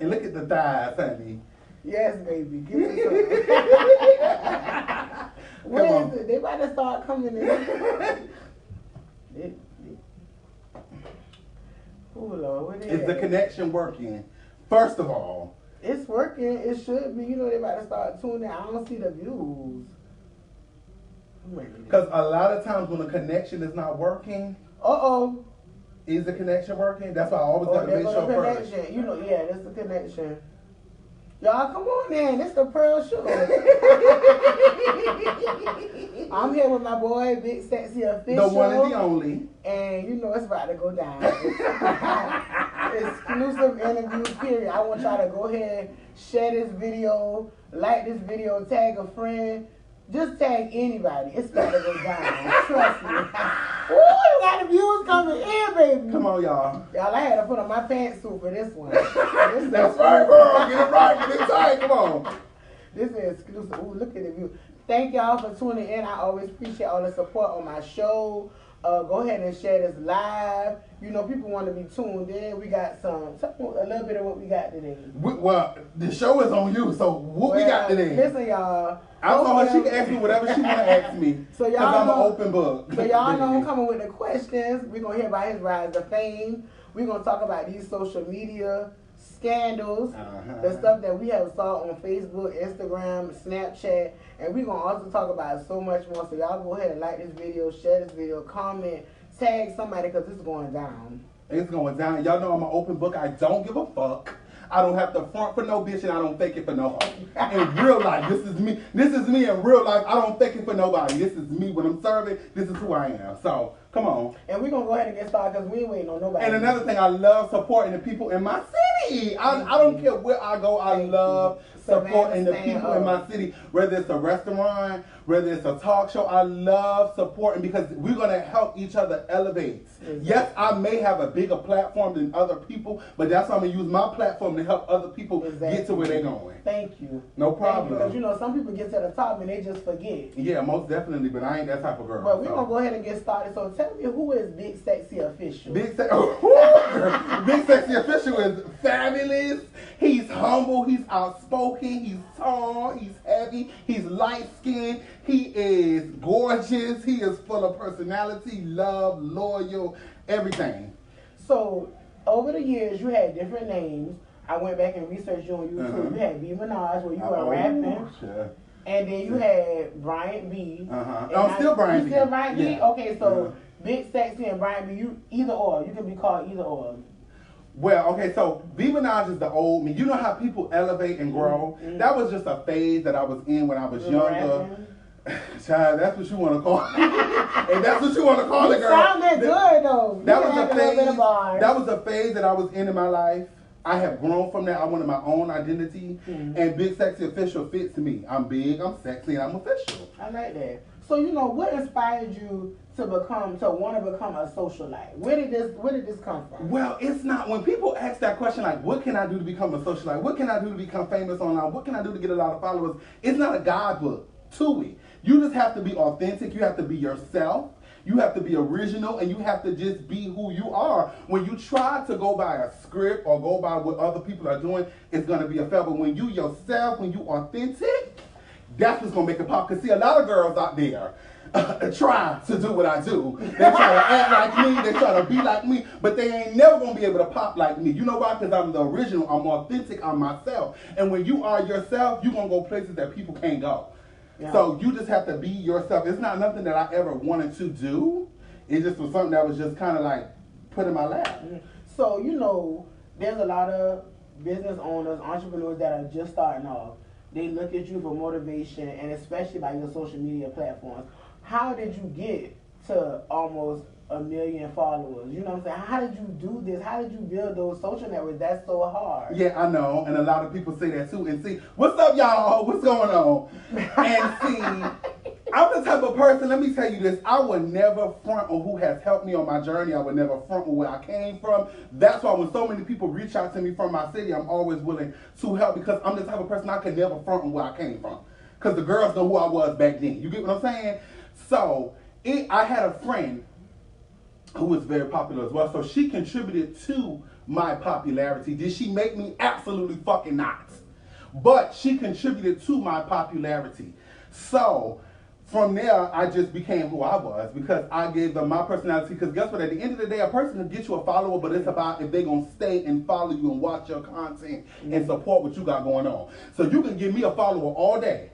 And look at the thighs, honey. Yes, baby. Give me some. What is it? They about to start coming in. Oh, Lord, what is Is the connection working? First of all. It's working. It should be. You know, they about to start tuning in. I don't see the views. Because a lot of times when a connection is not working. Uh-oh. Is the connection working? That's why I always got to make sure first. Connection. You know, yeah, that's the connection. Y'all, come on, man. This the Pearl Show. I'm here with my boy, Big Sexy Official. The one and the only. And you know it's about to go down. Exclusive interview, period. I want y'all to go ahead, share this video, like this video, tag a friend. Just tag anybody. It's about to go down. Trust me. Ooh, you got the views coming in, baby. Come on, y'all. Y'all, I had to put on my pantsuit for this one. That's right, girl. Get it right. Get it tight. Come on. This is exclusive. Ooh, look at the view. Thank y'all for tuning in. I always appreciate all the support on my show. Go ahead and share this live. You know, people want to be tuned in. We got a little bit of what we got today. Well, the show is on you, so what we got today? Listen, y'all. I told her she can ask me whatever she want to ask me. So y'all I'm an open book. So y'all know I'm coming with the questions. We're going to hear about his rise to fame. We're going to talk about these social media scandals, the stuff that we have saw on Facebook, Instagram, Snapchat, and we're going to also talk about so much more. So y'all go ahead and like this video, share this video, comment, tag somebody because it's going down. It's going down. Y'all know I'm an open book. I don't give a fuck. I don't have to front for no bitch and I don't fake it for no hoe. In real life, this is me. This is me in real life. I don't fake it for nobody. This is me when I'm serving. This is who I am. So, come on. And we're going to go ahead and get started because we ain't waiting on nobody. And another thing, I love supporting the people in my city. I don't care where I go. I love supporting the people in my city. Whether it's a restaurant, whether it's a talk show, I love supporting because we're going to help each other elevate. Exactly. Yes, I may have a bigger platform than other people, but that's why I'm going to use my platform to help other people get to where they're going. Thank you. No problem. Because, you know, some people get to the top and they just forget. Yeah, most definitely, but I ain't that type of girl. But we're going to go ahead and get started. So tell me, who is Big Sexy Official? Big Sexy Official is fabulous. He's humble. He's outspoken. He's tall. He's heavy. He's light-skinned. He is gorgeous. He is full of personality, love, loyal, everything. So, over the years, you had different names. I went back and researched you on YouTube. You had B. Minaj, where you were rapping. Sure. And then you had Bryant B. I'm still Bryant B. You still Bryant B? Yeah. Okay, so Big Sexy and Bryant B, you either or. You can be called either or. Well, okay, so B. Minaj is the old me. You know how people elevate and grow? Mm-hmm. That was just a phase that I was in when I was younger. Child, that's what you want to call it. And that's what you want to call it, girl. Sounded good, though. That was a phase. That was a phase that I was in my life. I have grown from that. I wanted my own identity. Mm-hmm. And Big Sexy Official fits me. I'm big, I'm sexy, and I'm official. I like that. So, you know, what inspired you to want to become a socialite? Where did this come from? Well, it's not, when people ask that question, like, what can I do to become a socialite? What can I do to become famous online? What can I do to get a lot of followers? It's not a guidebook to it. You just have to be authentic. You have to be yourself. You have to be original, and you have to just be who you are. When you try to go by a script or go by what other people are doing, it's going to be a fail. But when you yourself, when you authentic, that's what's going to make it pop. Because see, a lot of girls out there try to do what I do. They try to act like me. They try to be like me. But they ain't never going to be able to pop like me. You know why? Because I'm the original. I'm authentic. I'm myself. And when you are yourself, you're going to go places that people can't go. Yeah. So you just have to be yourself. It's not nothing that I ever wanted to do. It just was something that was just kind of like put in my lap. So, you know, there's a lot of business owners, entrepreneurs that are just starting off. They look at you for motivation, and especially by your social media platforms. How did you get to almost 1 million followers? You know what I'm saying? How did you do this? How did you build those social networks? That's so hard. Yeah, I know. And a lot of people say that too. And see, what's up, y'all? What's going on? And see, I'm the type of person, let me tell you this, I would never front on who has helped me on my journey. I would never front on where I came from. That's why when so many people reach out to me from my city, I'm always willing to help because I'm the type of person I can never front on where I came from. Because the girls know who I was back then. You get what I'm saying? So, I had a friend who was very popular as well. So she contributed to my popularity. Did she make me? Absolutely fucking not. But she contributed to my popularity. So from there, I just became who I was because I gave them my personality. Because guess what? At the end of the day, a person can get you a follower, but it's about if they're going to stay and follow you and watch your content and support what you got going on. So you can give me a follower all day.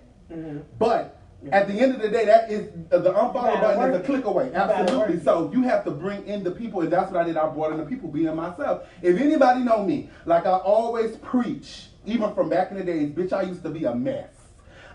But at the end of the day, that is the unfollow button is a click away. Absolutely. So you have to bring in the people, and that's what I did. I brought in the people, being myself. If anybody know me, like I always preach, even from back in the days, bitch, I used to be a mess.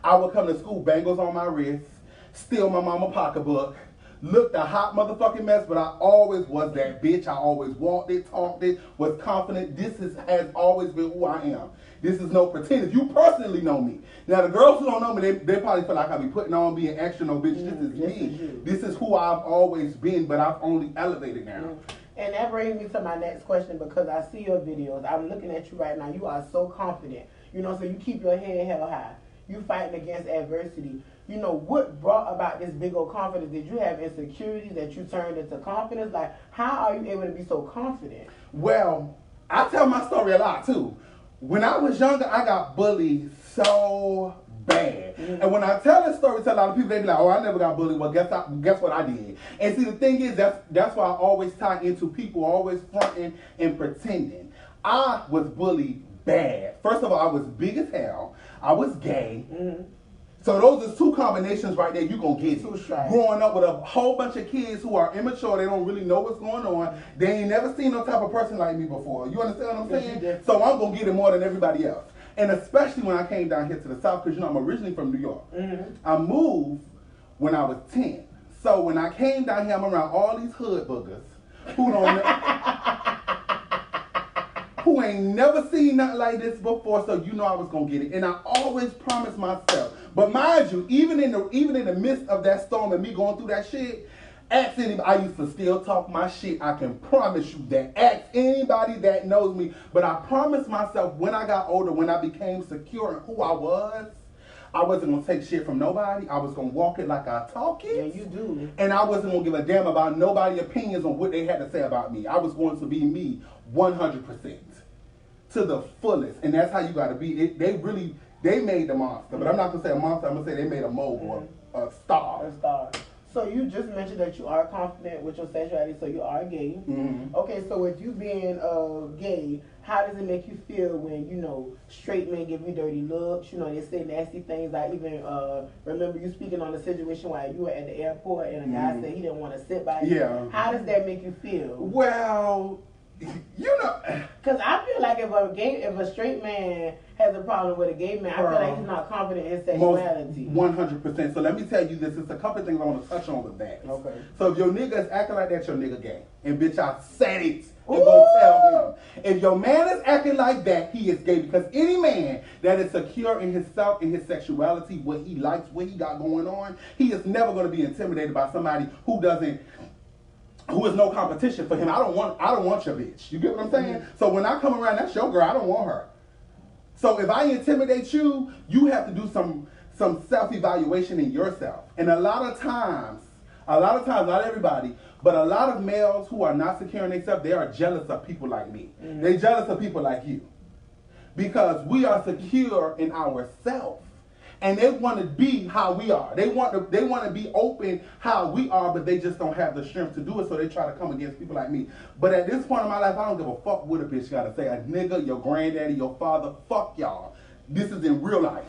I would come to school, bangles on my wrist, steal my mama pocketbook, looked a hot motherfucking mess, but I always was that bitch. I always walked it, talked it, was confident. Has always been who I am. This is no pretend. If you personally know me. Now, the girls who don't know me, they probably feel like I be putting on being extra. No, bitch, this is me. This is who I've always been, but I've only elevated now. And that brings me to my next question because I see your videos. I'm looking at you right now. You are so confident. You know, so you keep your head held high. You fighting against adversity. You know, what brought about this big old confidence? Did you have insecurities that you turned into confidence? Like, how are you able to be so confident? Well, I tell my story a lot, too. When I was younger, I got bullied so bad. And when I tell this story to a lot of people, they be like, oh, I never got bullied. Well, guess what I did? And see, the thing is, that's why I always tie into people always fronting and pretending. I was bullied bad. First of all, I was big as hell. I was gay. So those are two combinations right there. You're going to get it. Growing up with a whole bunch of kids who are immature. They don't really know what's going on. They ain't never seen no type of person like me before. You understand what I'm saying? So I'm going to get it more than everybody else. And especially when I came down here to the South, because, you know, I'm originally from New York. I moved when I was 10. So when I came down here, I'm around all these hood boogers who don't who ain't never seen nothing like this before, so you know I was going to get it. And I always promised myself. But mind you, even in the midst of that storm and me going through that shit, ask anybody. I used to still talk my shit. I can promise you that. Ask anybody that knows me. But I promised myself when I got older, when I became secure in who I wasn't going to take shit from nobody. I was going to walk it like I talk it. Yeah, you do. And I wasn't going to give a damn about nobody's opinions on what they had to say about me. I was going to be me 100%. To the fullest. And that's how you got to be. They made the monster. But I'm not going to say a monster. I'm going to say they made a mogul, a star. A star. So you just mentioned that you are confident with your sexuality, so you are gay. Okay, so with you being gay, how does it make you feel when, you know, straight men give you dirty looks? You know, they say nasty things. I even remember you speaking on the situation while you were at the airport and a guy said he didn't want to sit by you. Yeah. How does that make you feel? Well, you know, because I feel like if a straight man has a problem with a gay man, I feel like he's not confident in sexuality. 100%. So let me tell you this. It's a couple of things I want to touch on with that. Okay. So if your nigga is acting like that, your nigga gay. And bitch, I said it. And go tell him. If your man is acting like that, he is gay. Because any man that is secure in himself, in his sexuality, what he likes, what he got going on, he is never going to be intimidated by somebody who is no competition for him. I don't want your bitch. You get what I'm saying? So when I come around, that's your girl. I don't want her. So if I intimidate you, you have to do some self-evaluation in yourself. And a lot of times, not everybody, but a lot of males who are not secure in themselves, they are jealous of people like me. They're jealous of people like you. Because we are secure in ourselves. And they want to be how we are. They want to be open how we are, but they just don't have the strength to do it, so they try to come against people like me. But at this point in my life, I don't give a fuck what a bitch got to say. A nigga, your granddaddy, your father, fuck y'all. This is in real life.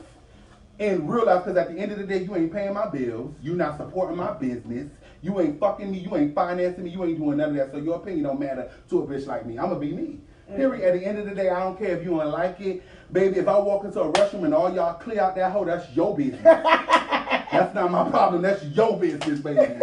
In real life, because at the end of the day, you ain't paying my bills. You not supporting my business. You ain't fucking me. You ain't financing me. You ain't doing none of that. So your opinion don't matter to a bitch like me. I'm going to be me. Period. At the end of the day, I don't care if you don't like it. Baby, if I walk into a restroom and all y'all clear out that hole, that's your business. That's not my problem. That's your business, baby.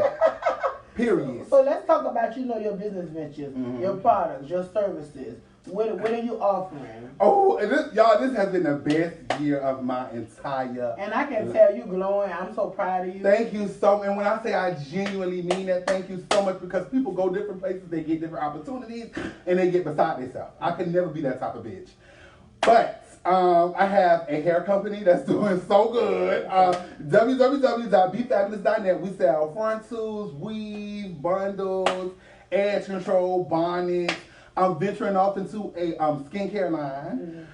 Period. So let's talk about, you know, your business ventures, your products, your services. What are you offering? Oh, this has been the best year of my entire And I can tell you glowing. I'm so proud of you. Thank you so, and when I say I genuinely mean that, thank you so much, because people go different places, they get different opportunities, and they get beside themselves. I could never be that type of bitch. But I have a hair company that's doing so good. www.bfabulous.net. We sell frontals, weave, bundles, edge control, bonnets. I'm venturing off into a skincare line.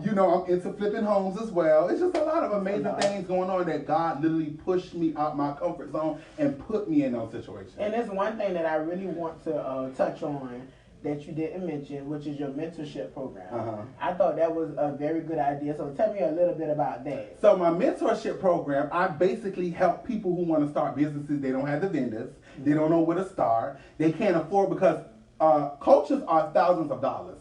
You know, I'm into flipping homes as well. It's just a lot of amazing things going on that God literally pushed me out my comfort zone and put me in those situations. And there's one thing that I really want to touch on that you didn't mention, which is your mentorship program. I thought that was a very good idea. So tell me a little bit about that. So my mentorship program, I basically help people who want to start businesses. They don't have the vendors. They don't know where to start. They can't afford, because coaches are thousands of dollars.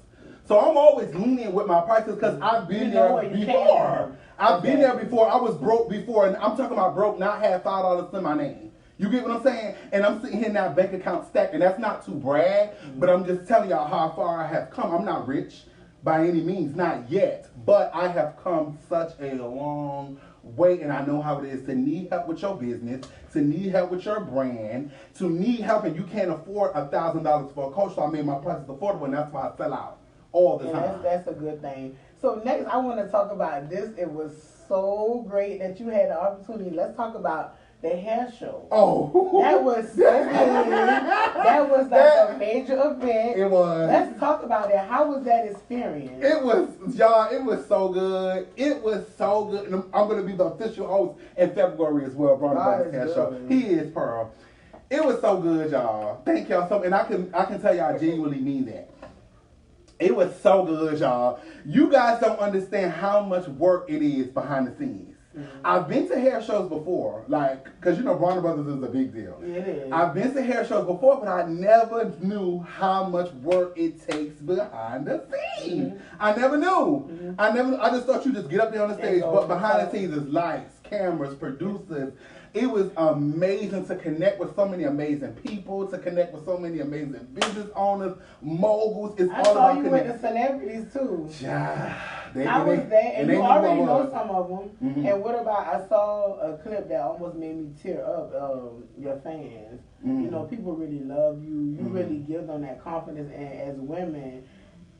So I'm always lenient with my prices because I've been there before. I've been there before. I was broke before, and I'm talking about broke, not had $5 in my name. You get what I'm saying? And I'm sitting here now, bank account stacked, and that's not to brag, but I'm just telling y'all how far I have come. I'm not rich by any means, not yet, but I have come such a long way, and I know how it is to need help with your business, to need help with your brand, to need help, and you can't afford $1,000 for a coach, so I made my prices affordable, and that's why I sell out all the time. That's a good thing. So next, I want to talk about this. It was so great that you had the opportunity. Let's talk about the hair show. Oh, that was so good. That was like a major event. It was. Let's talk about it. How was that experience? It was, y'all. It was so good. It was so good. And I'm gonna be the official host in February as well. Brother Brothers Hair Show. He is Pearl. It was so good, y'all. Thank y'all so. And I can tell y'all I genuinely mean that. It was so good, y'all. You guys don't understand how much work it is behind the scenes. I've been to hair shows before, like, because you know Bronner Brothers is a big deal. It is. I've been to hair shows before, but I never knew how much work it takes behind the scenes. I never knew. I just thought you just get up there on the stage, but behind the scenes is lights, cameras, producers. It was amazing to connect with so many amazing people, to connect with so many amazing business owners, moguls. It's all about connecting. I saw you with the celebrities too. Yeah. I was there, and you already know some of them. And what about, I saw a clip that almost made me tear up, your fans. You know, people really love you. You really give them that confidence, and as women,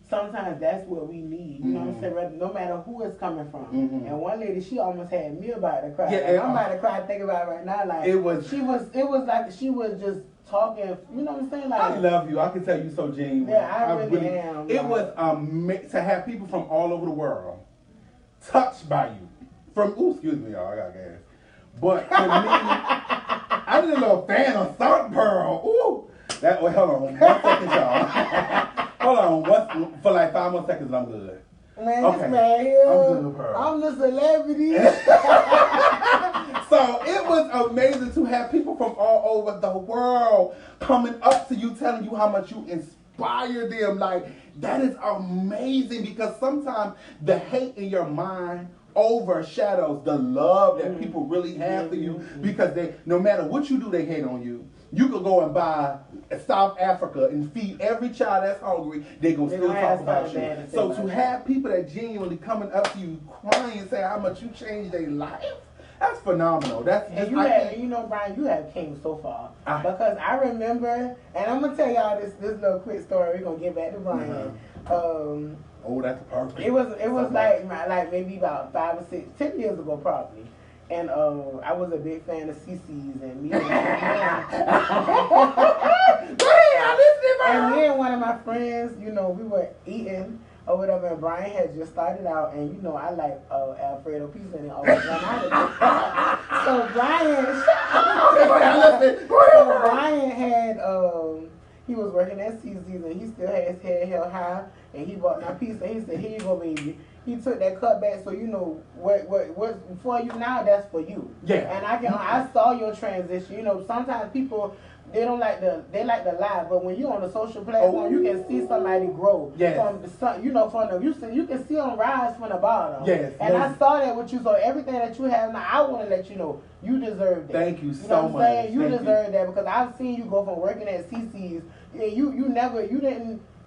sometimes that's what we need. You know what I'm saying? No matter who it's coming from. And one lady, she almost had me about to cry. Yeah, like, I'm about to cry thinking about it right now. Like, it was like she was just talking, you know what I'm saying? Like, I love you. I can tell you so genuine. Yeah, I really am. It was to have people from all over the world touched by you. Excuse me, y'all, I got gas. But to me, I did a little fan of Salt Pearl. Ooh. Hold on 1 second, y'all. Hold on, for like 5 more seconds and I'm good. Man, okay. This man here, I'm good, Pearl. I'm the celebrity. So it was amazing to have people from all over the world coming up to you, telling you how much you inspire them. Like, that is amazing, because sometimes the hate in your mind overshadows the love that people really have for you, because no matter what you do, they hate on you. You could go and buy South Africa and feed every child that's hungry. They gonna still talk about you. So to have people that genuinely coming up to you, crying, and saying how much you changed their life, that's phenomenal. You know, Brian, you have came so far, because I remember, and I'm gonna tell y'all this little quick story. We're gonna get back to Brian. Oh, that's perfect. It was like maybe about 5 or 6, 10 years ago probably. And I was a big fan of CC's, and me and one of my friends, you know, we were eating or whatever, and Brian had just started out, and you know, I like Alfredo pizza, and always run out of it. So Brian had he was working at CC's, and he still had his head held high, and he bought my pizza, and he said, "Here you go, baby." He took that cut back, so you know what's for you now, that's for you. Yeah. And I saw your transition. You know, sometimes people, they like to lie, but when you're on a social platform, you can see somebody grow. Yes. You can see them rise from the bottom. Yes. And I saw that with you. So everything that you have now, I want to let you know you deserve that. Thank you so much. You know what I'm saying? You deserve that, because I've seen you go from working at CC's.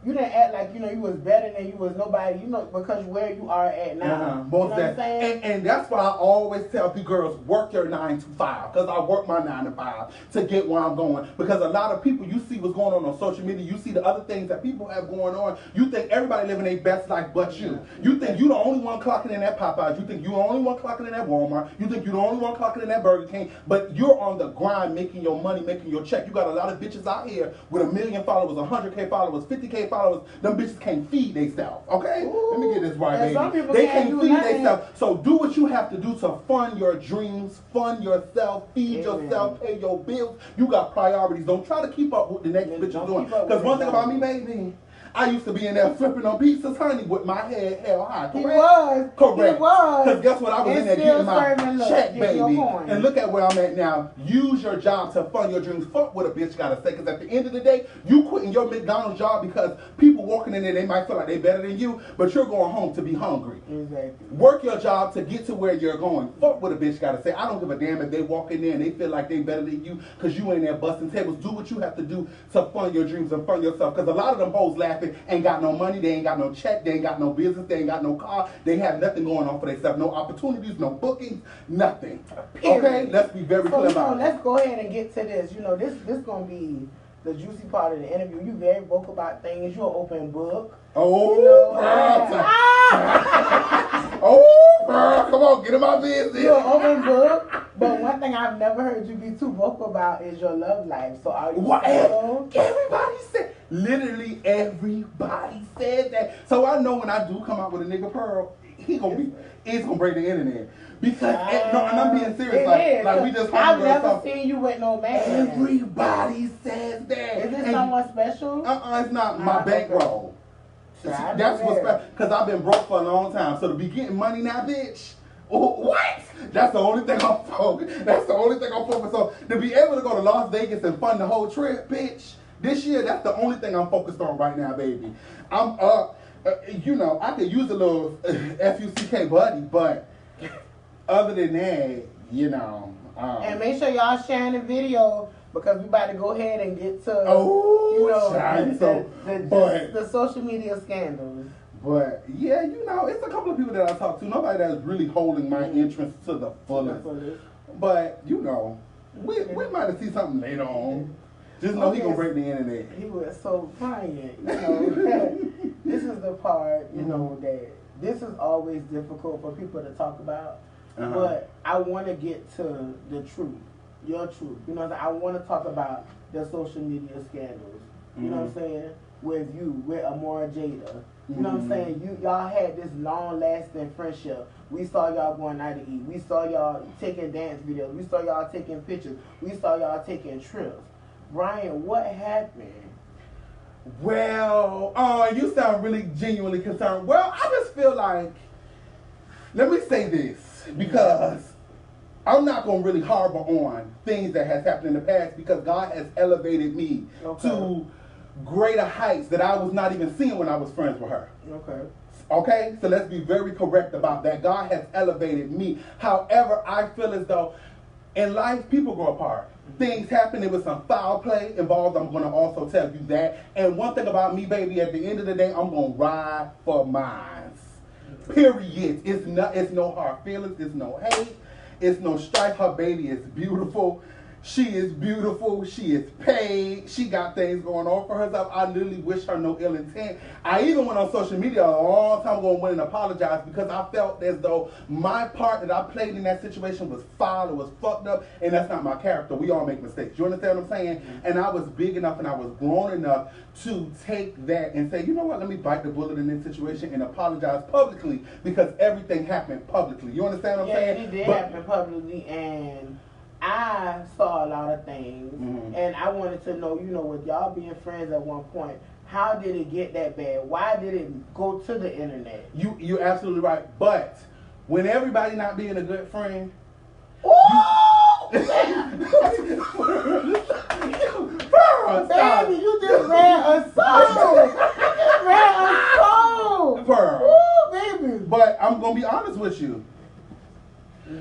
You didn't act like, you know, you was better than you was nobody, you know, because where you are at now. You know what I'm saying? And that's why I always tell the girls, work your 9 to 5, because I work my 9 to 5 to get where I'm going. Because a lot of people, you see what's going on social media, you see the other things that people have going on, you think everybody living their best life but you. You think you the only one clocking in that Popeyes, you think you the only one clocking in that Walmart, you think you the only one clocking in that Burger King, but you're on the grind making your money, making your check. You got a lot of bitches out here with 1 million followers, 100K followers, 50K followers, them bitches can't feed themselves. Okay? Ooh. Let me get this right, And some baby. people They can't can't do feed nothing. themselves. So do what you have to do to fund your dreams, fund yourself, feed Amen. yourself, pay your bills. You got priorities. Don't try to keep up with the next bitch Don't doing. keep up Because with one the thing about me, Joneses. baby, I used to be in there flipping on pizzas, honey, with my head held high. Correct? He was. Correct. He was. Because guess what? I was And in there still getting my serving, look, check, getting your baby. coin. And look at where I'm at now. Use your job to fund your dreams. Fuck what a bitch gotta say. Because at the end of the day, you quitting your McDonald's job because people walking in there, they might feel like they better than you, but you're going home to be hungry. Exactly. Work your job to get to where you're going. Fuck what a bitch gotta say. I don't give a damn if they walk in there and they feel like they better than you because you ain't there busting tables. Do what you have to do to fund your dreams and fund yourself. Because a lot of them hoes laughing ain't got no money, they ain't got no check, they ain't got no business, they ain't got no car, they have nothing going on for themselves. No opportunities, no bookings, nothing. Period. Okay? Let's be very clear about it. Let's go ahead and get to this. You know, this gonna be the juicy part of the interview. You very vocal about things. You're an open book. Oh, You know, oh, girl, come on, get in my business. You're an open book. But one thing I've never heard you be too vocal about is your love life. So are you What? single? Everybody said, literally everybody said that. So I know when I do come out with a nigga Pearl, it's gonna break the internet. Because, no, and I'm being serious, like we just I've hung never up. seen you with no man. Everybody says that. Is this And- someone special? It's not my Okay. bankroll. I That's know what's that. because I've been broke for a long time. So to be getting money now, bitch. What? That's the only thing I'm focused. That's the only thing I'm focused on. To be able to go to Las Vegas and fund the whole trip, bitch. This year, that's the only thing I'm focused on right now, baby. I'm you know, I could use a little FUCK buddy, but other than that, you know. And make sure y'all sharing the video because we about to go ahead and get to child, the social media scandals. But yeah, you know, it's a couple of people that I talk to. Nobody that's really holding my interest to the fullest. But you know, we might have seen something later on. Just know he gonna break the internet. He was so quiet, you know. This is the part, you know, that this is always difficult for people to talk about. But I want to get to the truth, your truth. You know, I want to talk about the social media scandals. You know what I'm saying? With you, with Amora Jada. You know what I'm saying? Y'all had this long-lasting friendship. We saw y'all going out to eat. We saw y'all taking dance videos. We saw y'all taking pictures. We saw y'all taking trips. Brian, what happened? Well, you sound really genuinely concerned. Well, I just feel like, let me say this, because I'm not going to really harbor on things that has happened in the past because God has elevated me to greater heights that I was not even seeing when I was friends with her. Okay? So let's be very correct about that. God has elevated me. However, I feel as though in life, people grow apart. Things happen. There was some foul play involved. I'm going to also tell you that. And one thing about me, baby, at the end of the day, I'm going to ride for mine. Period. It's no hard feelings. It's no hate. It's no strife. Her baby is beautiful. She is beautiful. She is paid. She got things going on for herself. I literally wish her no ill intent. I even went on social media a long time ago and went and apologized because I felt as though my part that I played in that situation was foul, it was fucked up, and that's not my character. We all make mistakes. You understand what I'm saying? And I was big enough and I was grown enough to take that and say, you know what, let me bite the bullet in this situation and apologize publicly because everything happened publicly. You understand what I'm saying? Yeah, it did happen publicly, and I saw a lot of things, and I wanted to know, you know, with y'all being friends at one point, how did it get that bad? Why did it go to the internet? You're absolutely right. But when everybody not being a good friend, Baby, you just ran a soul. You just ran a soul. Pearl. Ooh, baby. But I'm gonna be honest with you.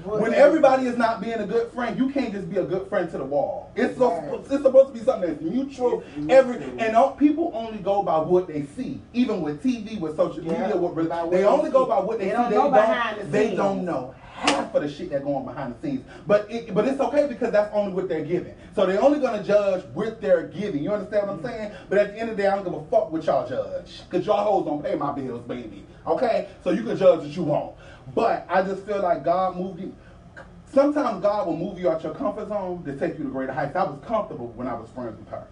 When everybody is not being a good friend, you can't just be a good friend to the wall. It's supposed to be something that's mutual. People only go by what they see. Even with TV, with social media, they only go by what they see. They don't know half of the shit that go on behind the scenes. But it's okay because that's only what they're giving. So they're only gonna judge what they're giving. You understand what I'm saying? But at the end of the day, I don't give a fuck what y'all judge. Cause y'all hoes don't pay my bills, baby. Okay? So you can judge what you want. But I just feel like God moved you. Sometimes God will move you out your comfort zone to take you to greater heights. I was comfortable when I was friends with her.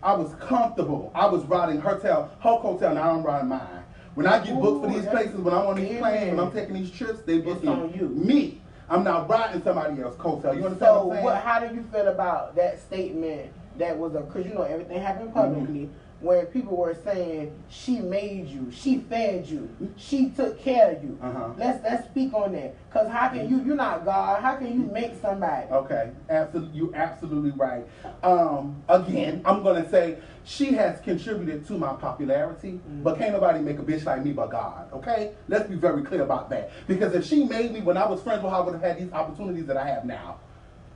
I was comfortable. I was riding her hotel, now I'm riding mine. When I get booked for these places, when I'm on these planes, when I'm taking these trips, they book me. I'm not riding somebody else's coattail. You understand what I'm saying? How do you feel about that statement that was because you know everything happened publicly, where people were saying she made you, she fed you, she took care of you. Let's speak on that. Because how can you're not God, how can you make somebody? Okay, you're absolutely right. Again, I'm going to say she has contributed to my popularity, but can't nobody make a bitch like me but God, okay? Let's be very clear about that. Because if she made me when I was friends with her, I would have had these opportunities that I have now.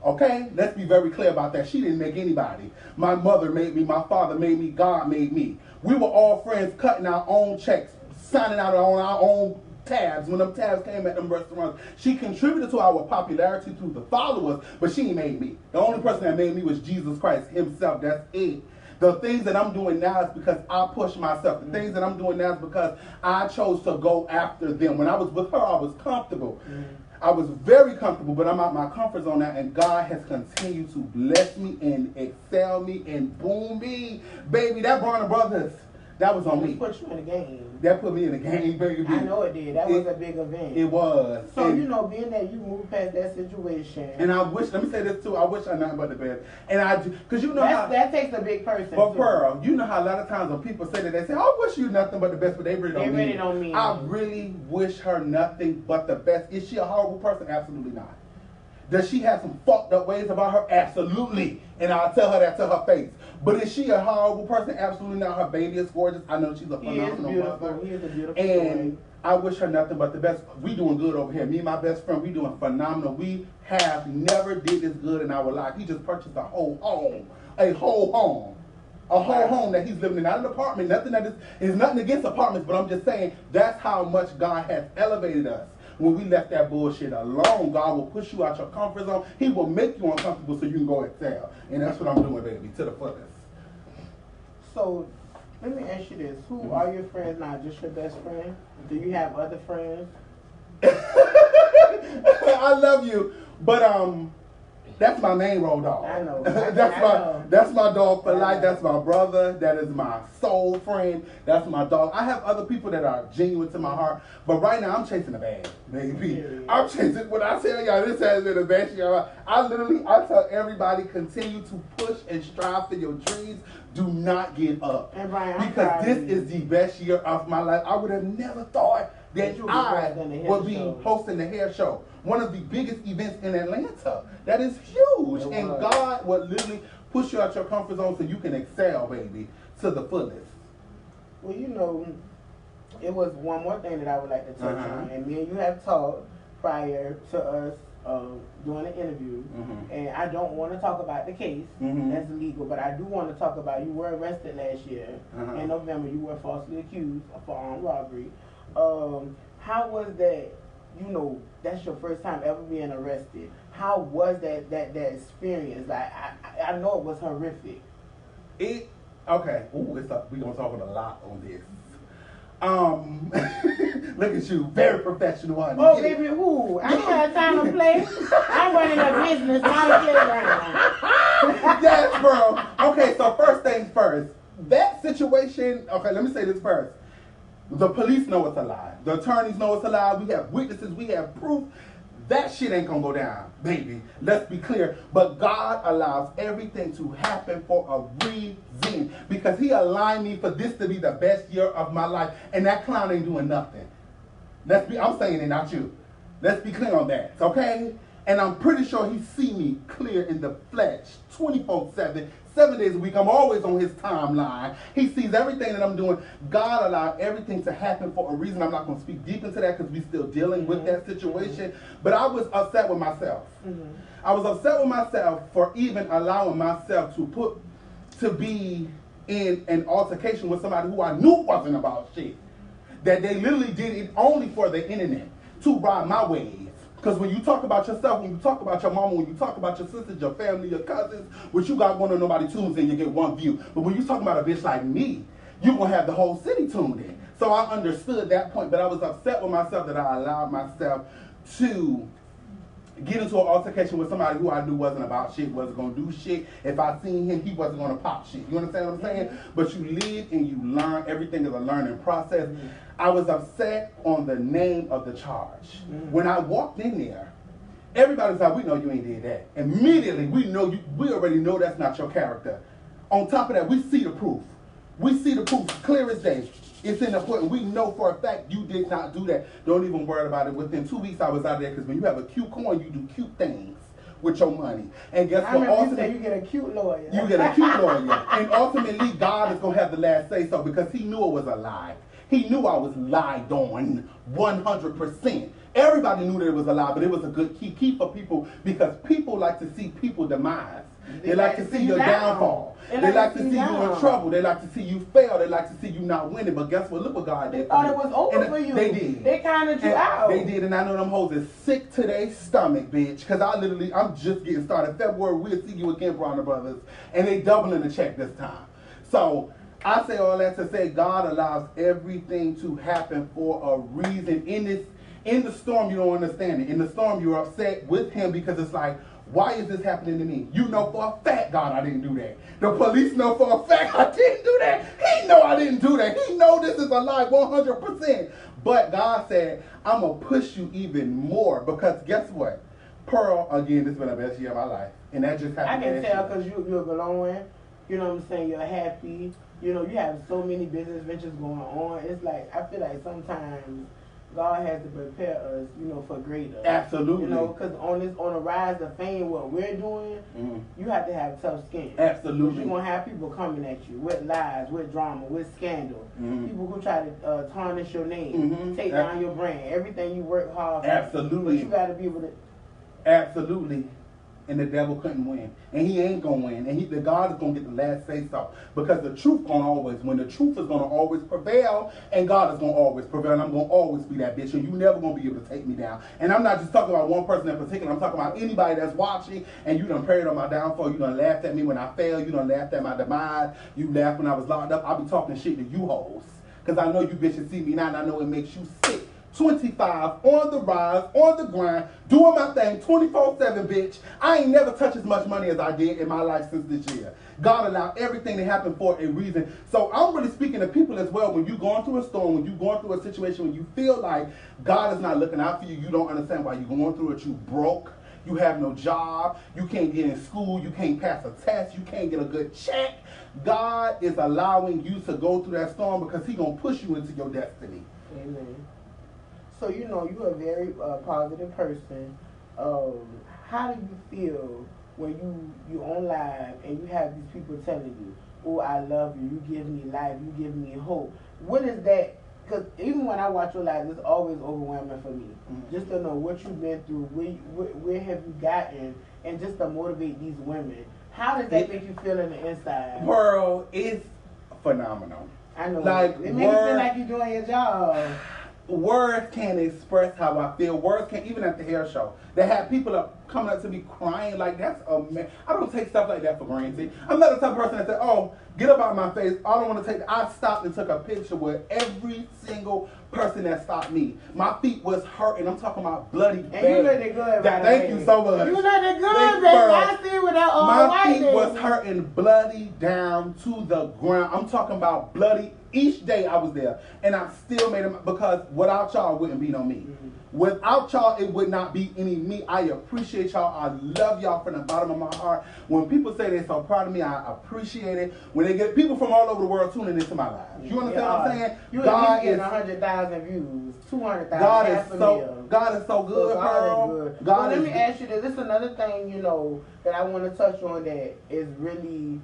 Okay? Let's be very clear about that. She didn't make anybody. My mother made me, my father made me, God made me. We were all friends cutting our own checks, signing out on our own tabs when them tabs came at them restaurants. She contributed to our popularity through the followers, but she ain't made me. The only person that made me was Jesus Christ himself. That's it. The things that I'm doing now is because I push myself. The things that I'm doing now is because I chose to go after them. When I was with her, I was comfortable. I was very comfortable, but I'm out my comfort zone now, and God has continued to bless me and excel me and boom me. Baby, that Warner Brothers, that was on me. Put you in the game. That put me in the game, baby. I know it did. That was a big event. It was. So, you know, being that you moved past that situation. And I wish, let me say this too, I wish I nothing but the best. And because you know that takes a big person. But Pearl, you know how a lot of times when people say that, they say, I wish you nothing but the best, but they really don't mean it. Don't mean I really wish her nothing but the best. Is she a horrible person? Absolutely not. Does she have some fucked up ways about her? Absolutely. And I'll tell her that to her face. But is she a horrible person? Absolutely not. Her baby is gorgeous. I know she's a phenomenal mother. He is a beautiful and boy. I wish her nothing but the best. We doing good over here. Me and my best friend, we doing phenomenal. We have never did this good in our life. He just purchased a whole home. A whole home. A whole home that he's living in. Not an apartment. Nothing that is nothing against apartments, but I'm just saying that's how much God has elevated us. When we left that bullshit alone, God will push you out your comfort zone. He will make you uncomfortable so you can go excel. And that's what I'm doing, baby, to the fullest. So, let me ask you this. Who are your friends now? Just your best friend? Do you have other friends? I love you, but that's my main road dog. I know. That's my dog for life. That's my brother. That is my soul friend. That's my dog. I have other people that are genuine to my heart, but right now I'm chasing a bag, baby. I'm chasing. When I tell y'all this has been the best year, I tell everybody continue to push and strive for your dreams. Do not give up, and Brian, because this is the best year of my life. I would have never thought that I would be hosting the hair show. One of the biggest events in Atlanta. That is huge. And God will literally push you out your comfort zone so you can excel, baby, to the fullest. Well, you know, it was one more thing that I would like to touch on. And me and you have talked prior to us doing an interview. And I don't want to talk about the case. That's legal. But I do want to talk about you were arrested last year. In November, you were falsely accused of armed robbery. How was that? You know, that's your first time ever being arrested. How was that experience? Like, I know it was horrific. Okay. Ooh, we're gonna talk a lot on this. Look at you, very professional. Honey. Oh, baby, who? I ain't had time to play. I'm running a business, not a playground. Yes, bro. Okay, so first things first. That situation. Okay, let me say this first. The police know it's a lie. The attorneys know it's a lie. We have witnesses. We have proof. That shit ain't gonna go down, baby. Let's be clear. But God allows everything to happen for a reason. Because he aligned me for this to be the best year of my life. And that clown ain't doing nothing. I'm saying it, not you. Let's be clear on that, okay? And I'm pretty sure he see me clear in the flesh, 24/7, 7 days a week. I'm always on his timeline. He sees everything that I'm doing. God allowed everything to happen for a reason. I'm not going to speak deep into that because we're still dealing with that situation. But I was upset with myself. I was upset with myself for even allowing myself to be in an altercation with somebody who I knew wasn't about shit. That they literally did it only for the internet, to ride my wave. Because when you talk about yourself, when you talk about your mama, when you talk about your sisters, your family, your cousins, what you got going on, nobody tunes in, you get one view. But when you talk about a bitch like me, you're going to have the whole city tuned in. So I understood that point, but I was upset with myself that I allowed myself to get into an altercation with somebody who I knew wasn't about shit, wasn't gonna do shit. If I seen him, he wasn't gonna pop shit. You understand what I'm saying? But you live and you learn. Everything is a learning process. I was upset on the name of the charge. When I walked in there, everybody's like, we know you ain't did that. Immediately, we already know that's not your character. On top of that, we see the proof. We see the proof clear as day. It's in the foot, and we know for a fact you did not do that. Don't even worry about it. Within 2 weeks, I was out of there, because when you have a cute coin, you do cute things with your money. And guess what? Ultimately, you get a cute lawyer. You get a cute lawyer. And ultimately, God is going to have the last say so, because he knew it was a lie. He knew I was lied on 100%. Everybody knew that it was a lie, but it was a good key for people, because people like to see people demise. They like to see your downfall. They like to see you in trouble. They like to see you fail. They like to see you not winning. But guess what? Look what God did. They thought it was over for you. They did. They counted you out. They did, and I know them hoes is sick to their stomach, bitch. Because I'm just getting started. February, we'll see you again, Bronner Brothers. And they doubling the check this time. So I say all that to say God allows everything to happen for a reason. In the storm, you don't understand it. In the storm, you're upset with him, because it's like, why is this happening to me? You know for a fact, God, I didn't do that. The police know for a fact I didn't do that. He know I didn't do that. He know this is a lie 100%. But God said, I'm going to push you even more, because guess what? Pearl, again, this has been the best year of my life. And that just happened. I can tell, because you're glowing. You know what I'm saying? You're happy. You know, you have so many business ventures going on. It's like, I feel like sometimes God has to prepare us, you know, for greater. Absolutely. You know, because on the rise of fame, what we're doing, you have to have tough skin. Absolutely. You're going to have people coming at you with lies, with drama, with scandal. People who try to tarnish your name, take down your brand, everything you work hard for. Absolutely. But you got to be able to. Absolutely. And the devil couldn't win. And he ain't going to win. And the God is going to get the last say so. Because the truth going to always win. The truth is going to always prevail. And God is going to always prevail. And I'm going to always be that bitch. And you never going to be able to take me down. And I'm not just talking about one person in particular. I'm talking about anybody that's watching. And you done prayed on my downfall. You done laughed at me when I failed. You done laughed at my demise. You laughed when I was locked up. I'll be talking shit to you hoes. Because I know you bitches see me now. And I know it makes you sick. 25, on the rise, on the grind, doing my thing 24/7, bitch. I ain't never touched as much money as I did in my life since this year. God allowed everything to happen for a reason. So I'm really speaking to people as well. When you're going through a storm, when you're going through a situation, when you feel like God is not looking out for you, you don't understand why you're going through it. You broke. You have no job. You can't get in school. You can't pass a test. You can't get a good check. God is allowing you to go through that storm, because he's going to push you into your destiny. Amen. So, you know, you're a very positive person. How do you feel when you on live and you have these people telling you, oh, I love you, you give me life, you give me hope? What is that? Because even when I watch your live, it's always overwhelming for me. Just to know what you've been through, where have you gotten, and just to motivate these women. How does that make you feel in the inside? Pearl, it's phenomenal. I know. Like, it makes you feel like you're doing your job. Words can't express how I feel. Words can't, even at the hair show. They have people coming up to me crying like that's amazing. I don't take stuff like that for granted. I'm not the type of person that said, oh, get up out of my face. I don't want to take, I stopped and took a picture with every single person that stopped me. My feet was hurting. I'm talking about bloody bad. And you looked good, thank you so much. You looked good, baby. I see with that all my feet was hurting bloody down to the ground. I'm talking about bloody. Each day I was there, and I still made them, because without y'all, it wouldn't be no me. Without y'all, it would not be any me. I appreciate y'all. I love y'all from the bottom of my heart. When people say they're so proud of me, I appreciate it. When they get people from all over the world tuning into my lives. You understand what I'm saying? You God is 100,000 views, 200,000. God is so good, Pearl. God let me ask you this. This is another thing, you know, that I want to touch on that is really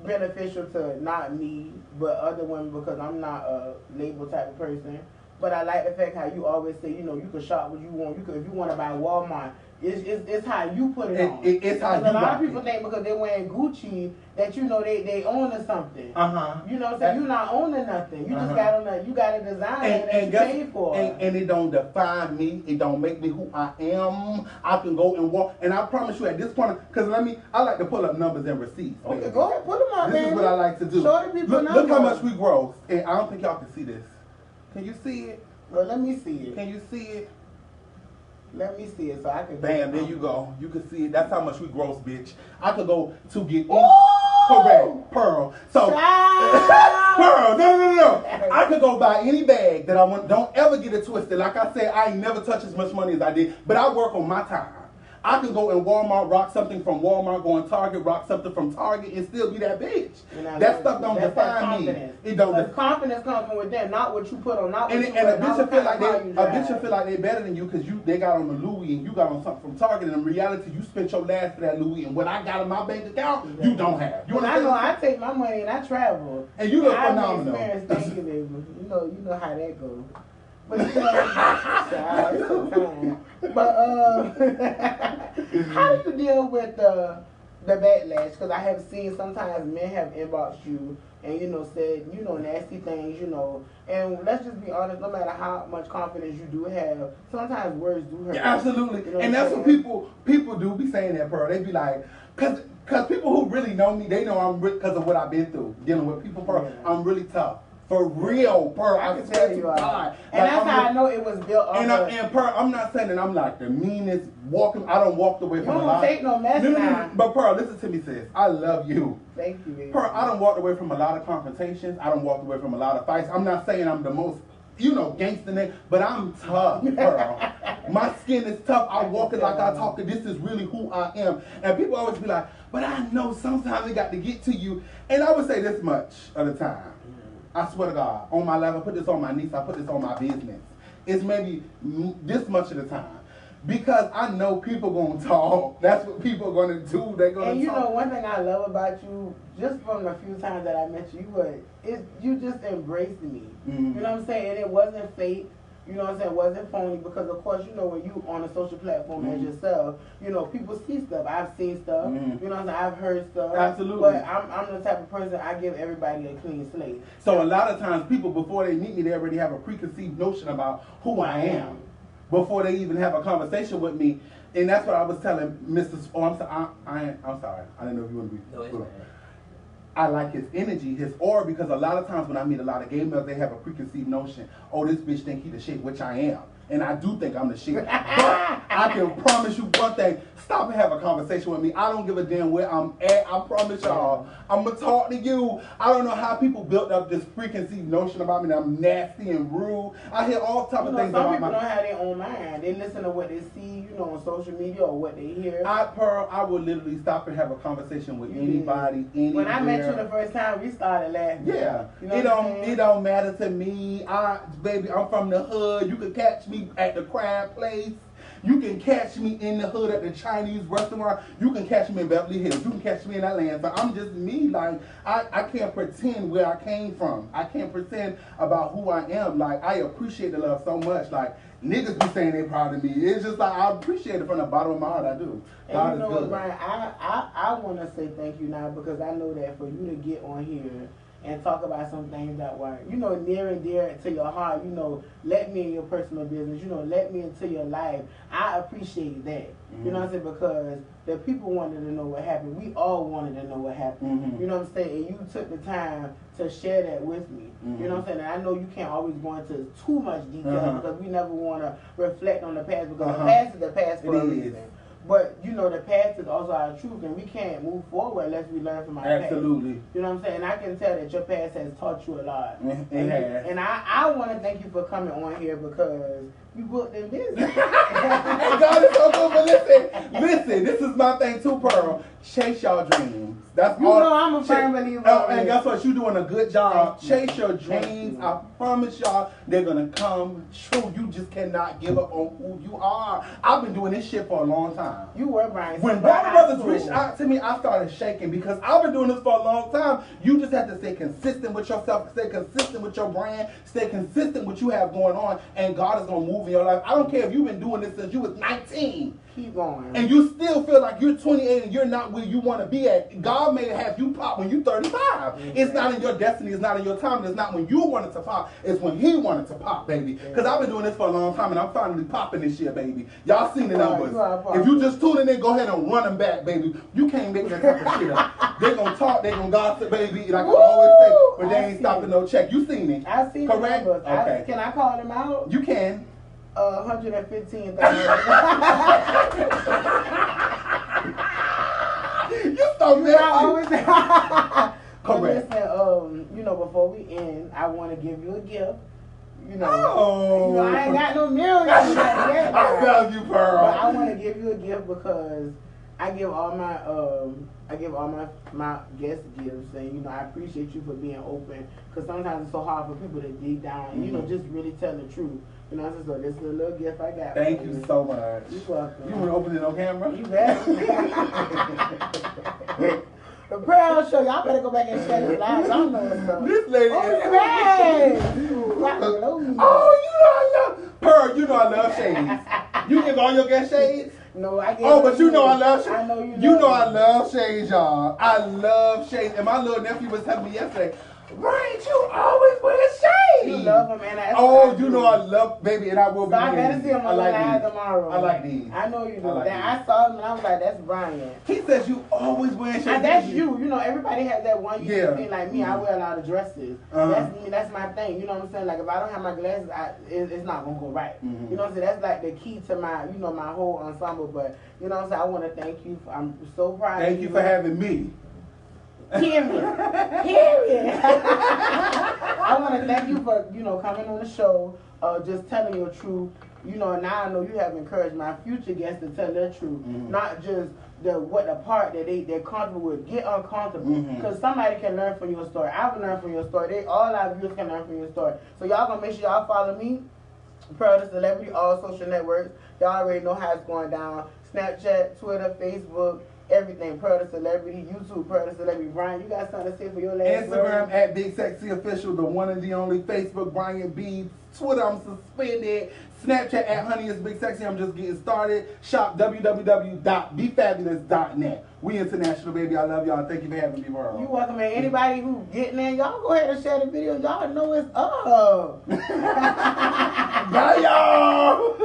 beneficial to not me but other women, because I'm not a label type of person. But I like the fact how you always say, you know, you can shop what you want. You can, if you want to buy Walmart, it's how you put it on. It's how you a lot of people think because they're wearing Gucci that, you know, they owning something. You know, so you're not owning nothing. You just got on you got a design that you paid for. And it don't define me. It don't make me who I am. I can go and walk. And I promise you at this point, because I like to pull up numbers and receipts. Okay, baby. Go ahead, put them up, This is what I like to do. Show the people numbers. Look how much we grow. And I don't think y'all can see this. Can you see it? Well, let me see it. Can you see it? Let me see it so I can. Bam, there you go. You can see it. That's how much we gross, bitch. I could go to get correct Pearl. So Pearl, no. I could go buy any bag that I want. Don't ever get it twisted. Like I said, I ain't never touched as much money as I did, but I work on my time. I can go in Walmart, rock something from Walmart, go in Target, rock something from Target, and still be that bitch. That stuff don't define me. It don't. But confidence comes from within, not what you put on, not what and you and wear, a bitch will feel like they better than you because they got on the Louis and you got on something from Target. And in reality, you spent your last for that Louis, and what I got in my bank account, you don't have. You I know I take my money and I travel, and you look phenomenal. Thank you, baby. You know how that goes. But you know, but how do you deal with the backlash? Because I have seen sometimes men have inboxed you and said nasty things, and let's just be honest, no matter how much confidence you do have, sometimes words do hurt. Yeah, absolutely. And that's what people do be saying that, Pearl. They be like, cause people who really know me, they know I'm because of what I've been through dealing with people, Pearl. Yeah. I'm really tough. For real, Pearl, I can tell you. God. And like, that's how I know it was built up. And Pearl, I'm not saying that I'm like the meanest I don't walk away from a lot. You don't take no mess now. But Pearl, listen to me, sis. I love you. Thank you, baby. Pearl, I don't walk away from a lot of confrontations. I don't walk away from a lot of fights. I'm not saying I'm the most, gangster nigga, but I'm tough, Pearl. My skin is tough. I walk it like I talk it. This is really who I am. And people always be like, but I know sometimes it got to get to you. And I would say this much at a time. I swear to God, on my life, I put this on my niece, I put this on my business. It's maybe this much of the time. Because I know people gonna talk. That's what people are gonna do. They're gonna talk. And one thing I love about you, just from the few times that I met you, you just embraced me. Mm-hmm. You know what I'm saying? And it wasn't fake. You know what I'm saying? It wasn't phony because, of course, when you on a social platform as yourself, people see stuff. I've seen stuff. Mm-hmm. You know what I'm saying? I've heard stuff. Absolutely. But I'm the type of person, I give everybody a clean slate. So a lot of times people, before they meet me, they already have a preconceived notion about who I am before they even have a conversation with me. And that's what I was telling Mrs. Oh, I'm sorry. I didn't know if you want to be. No, it's fine. I like his energy, his aura, because a lot of times when I meet a lot of gay males, they have a preconceived notion, oh, this bitch think he the shit, which I am. And I do think I'm the shit. But I can promise you one thing. Stop and have a conversation with me. I don't give a damn where I'm at. I promise y'all. I'm going to talk to you. I don't know how people built up this preconceived notion about me that I'm nasty and rude. I hear all type of things about some people don't have their own mind. They listen to what they see, on social media or what they hear. Pearl, I would literally stop and have a conversation with anybody, anywhere. When I met you the first time, we started laughing. Yeah. It don't matter to me. Baby, I'm from the hood. You could catch me at the crab place. You can catch me in the hood at the Chinese restaurant. You can catch me in Beverly Hills. You can catch me in Atlanta. But I'm just me. Like, I can't pretend where I came from. I can't pretend about who I am. Like, I appreciate the love so much. Like, niggas be saying they proud of me. It's just like, I appreciate it from the bottom of my heart. I do. God and you know is good. What, Brian, I want to say thank you now because I know that for you to get on here and talk about some things that were, near and dear to your heart, let me in your personal business, let me into your life. I appreciate that. Mm-hmm. You know what I'm saying? Because the people wanted to know what happened. We all wanted to know what happened. Mm-hmm. You know what I'm saying? And you took the time to share that with me. Mm-hmm. You know what I'm saying? And I know you can't always go into too much detail because we never want to reflect on the past because the past is the past for a reason. But, the past is also our truth, and we can't move forward unless we learn from our past. Absolutely. You know what I'm saying? And I can tell that your past has taught you a lot. And I want to thank you for coming on here because you booked in business. God is so good, but listen, this is my thing too, Pearl. Chase your dreams. That's all. I'm a firm believer. And guess what? You're doing a good job. Chase your dreams. I promise y'all, they're gonna come true. You just cannot give up on who you are. I've been doing this shit for a long time. You were, Brian. When Warner Brothers reached out to me, I started shaking because I've been doing this for a long time. You just have to stay consistent with yourself, stay consistent with your brand, stay consistent with what you have going on, and God is gonna move in your life. I don't care if you've been doing this since you was 19. Keep going. And you still feel like you're 28 and you're not where you want to be at. God may have you pop when you're 35. Mm-hmm. It's not in your destiny. It's not in your time. It's not when you want it to pop. It's when He wanted to pop, baby. Because I've been doing this for a long time and I'm finally popping this year, baby. Y'all seen the numbers. If you just tuning in, go ahead and run them back, baby. You can't make that type of shit up. They're going to talk. They're going to gossip, baby. Like I always say, but they ain't stopping no check. You seen it. I seen correct? The numbers. Okay. Can I call them out? You can. $115,000. You so messy. But listen, before we end, I want to give you a gift. Oh. I ain't got no millions. I love you, Pearl. But I want to give you a gift because I give all my guest gifts, and I appreciate you for being open. Because sometimes it's so hard for people to dig down and just really tell the truth. So this is a little gift I got. Thank you so much. You're welcome. You want to open it on camera? You bet. The Pearl Show, y'all better go back and share this live. Y'all know what's up. This lady is crazy. Oh, I love Pearl. I love shades. You give all your guests shades? No, I get. Oh, but I love shades. I know you. I love shades, y'all. I love shades. And my little nephew was telling me yesterday, Brian, you always wear shades. You love him, man. I love, baby, and I will be. So I better see him on the live tomorrow. I like these. I know you do. I saw him and I was like, that's Brian. He says you always wear shades. And that's you. Everybody has that one thing like me. I wear a lot of dresses. That's me. That's my thing. You know what I'm saying? Like if I don't have my glasses, it's not gonna go right. You know what I'm saying? That's like the key to my, my whole ensemble. But you know what I'm saying? I want to thank you. I'm so proud. Thank you for having me. Period. I want to thank you for, coming on the show, just telling your truth. Now I know you have encouraged my future guests to tell their truth, not just the part that they're comfortable with. Get uncomfortable, because somebody can learn from your story. I've learned from your story. All our viewers can learn from your story. So y'all gonna make sure y'all follow me, Pearl the Celebrity, all social networks. Y'all already know how it's going down. Snapchat, Twitter, Facebook. Everything, Pearl the Celebrity, YouTube, Pearl the Celebrity. Brian, you got something to say for your last Instagram at Big Sexy Official, the one and the only. Facebook, Brian B. Twitter, I'm suspended. Snapchat at Honey is Big Sexy. I'm just getting started. Shop www.befabulous.net. We international, baby. I love y'all. Thank you for having me, Pearl. You welcome, man. Anybody who getting in, y'all go ahead and share the video. Y'all know it's up. Bye, y'all.